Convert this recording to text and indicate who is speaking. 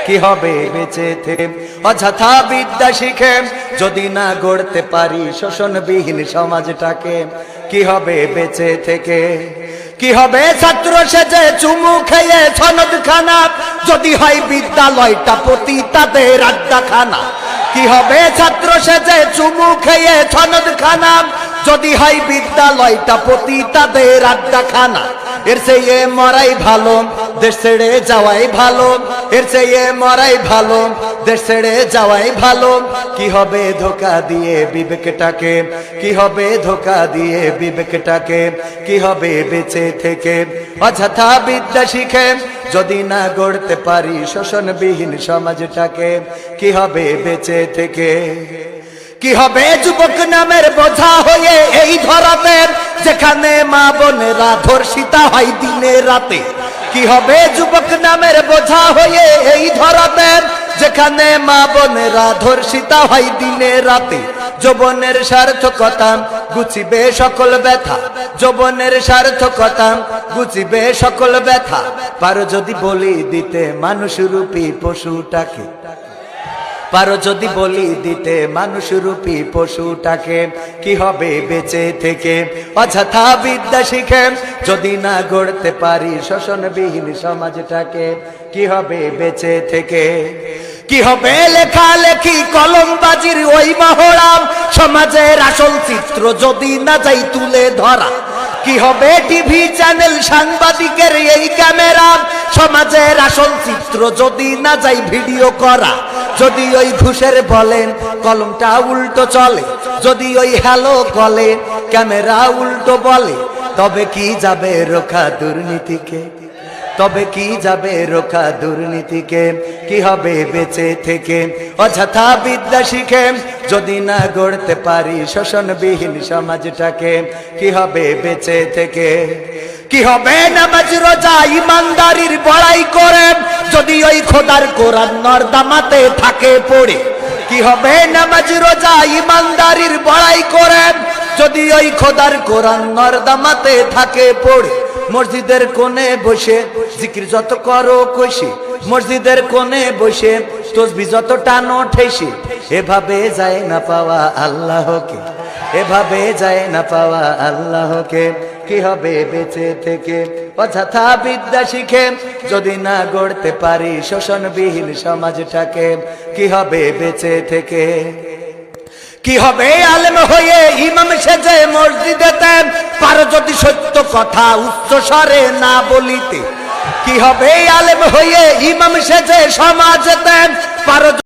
Speaker 1: কি হবে বেঁচে থেকে? অযথা বিদ্যা শিখে যদি না গড়তে পারি শোষণবিহীন সমাজটাকে, কি হবে বেঁচে থেকে? কি হবে ছাত্র সেজে চুমু খেয়ে সনদখানা যদি হয় বিদ্যালয়টা পতিতাদের আড্ডাখানা? কি হবে ছাত্র সেজে চুমু খেয়ে সনদখানা যদি হয় বিদ্যালয়টা পতিতাদের আড্ডাখানা? এর চেয়ে মরাই ভালো, দেশ ছেড়ে যাওয়াই ভালো। এর চেয়ে মরাই ভালো, দেশ ছেড়ে যাওয়াই ভালো। কি হবে ধোঁকা দিয়ে বিবেকটাকে? কি হবে ধোঁকা দিয়ে বিবেকটাকে? কি হবে বেঁচে থেকে? অযথা বিদ্যা শিখে যদি না গড়তে পারি শোষণবিহীন সমাজটাকে, কি হবে বেঁচে থেকে? কি হবে যুবক নামের বোঝা হয়ে এই ধরাতে, যেখানে মা বোনেরা ধর্ষিতা হয় দিনে রাতে? কি হবে যুবক নামের বোঝা হয়ে এই ধরাতে, যেখানে মা বোনেরা ধর্ষিতা হয় দিনে রাতে? যৌবনের সার্থকতা গুছিবে সকল ব্যথা, যৌবনের সার্থকতা গুছিবে সকল ব্যথা। পারো যদি বলি দিতে মানুষরূপী পশুটাকে, পারো যদি বলি দিতে মানুষরূপী পশুটাকে, কি হবে বেঁচে থেকে? অযথা বিদ্যা শিখে যদি না গড়তে পারি শোষণবিহীন সমাজটাকে, কি হবে বেঁচে থেকে? কি হবে লেখালেখি কলমবাজির ওই মহড়া, সমাজের আসল চিত্র যদি না যাই তুলে ধরা? কি হবে টিভি চ্যানেল সাংবাদিকের এই ক্যামেরা, সমাজের আসল চিত্র যদি না যাই ভিডিও করা? যদি ওই ঘুষের বলেন কলমটা উল্টো চলে, যদি ওই হ্যালো কলে ক্যামেরা উল্টো বলে, তবে কি যাবে রোখা দুর্নীতিকে? তবে কি যাবে রোখা দুর্নীতিকে? কি হবে বেঁচে থেকে? অযথা বিদ্যা শিখে যদি না গড়তে পারি শোষণবিহীন সমাজটাকে, কি হবে বেঁচে থেকে? কি হবে নামাজ রোজা ইমানদারির বড়াই করে যদি ওই খোদার কোরআন নর্দমাতে থাকে পড়ে? কি হবে নামাজ রোজা ইমানদারির বড়াই করে যদি ওই খোদার কোরআন নর্দমাতে থাকে পড়ে? মসজিদের কোণে বসে জিকির যত করো কষে, মসজিদের কোণে বসে তসবিহ যত টানো ঠেসে, এভাবে যায় না পাওয়া আল্লাহকে, এভাবে যায় না পাওয়া আল্লাহকে। কি হবে বেঁচে থেকে? অযথা বিদ্যা শিখে যদি না গড়তে পারি শোষণবিহীন সমাজটাকে, কি হবে বেঁচে থেকে? কি হবে আলেম হয়ে ইমাম সেজে মসজিদেতে, পারো যদি সত্য কথা উচ্চ স্বরে না বলিতে? কি হবে আলেম হয়ে ইমাম সেজে সমাজেতে, পারো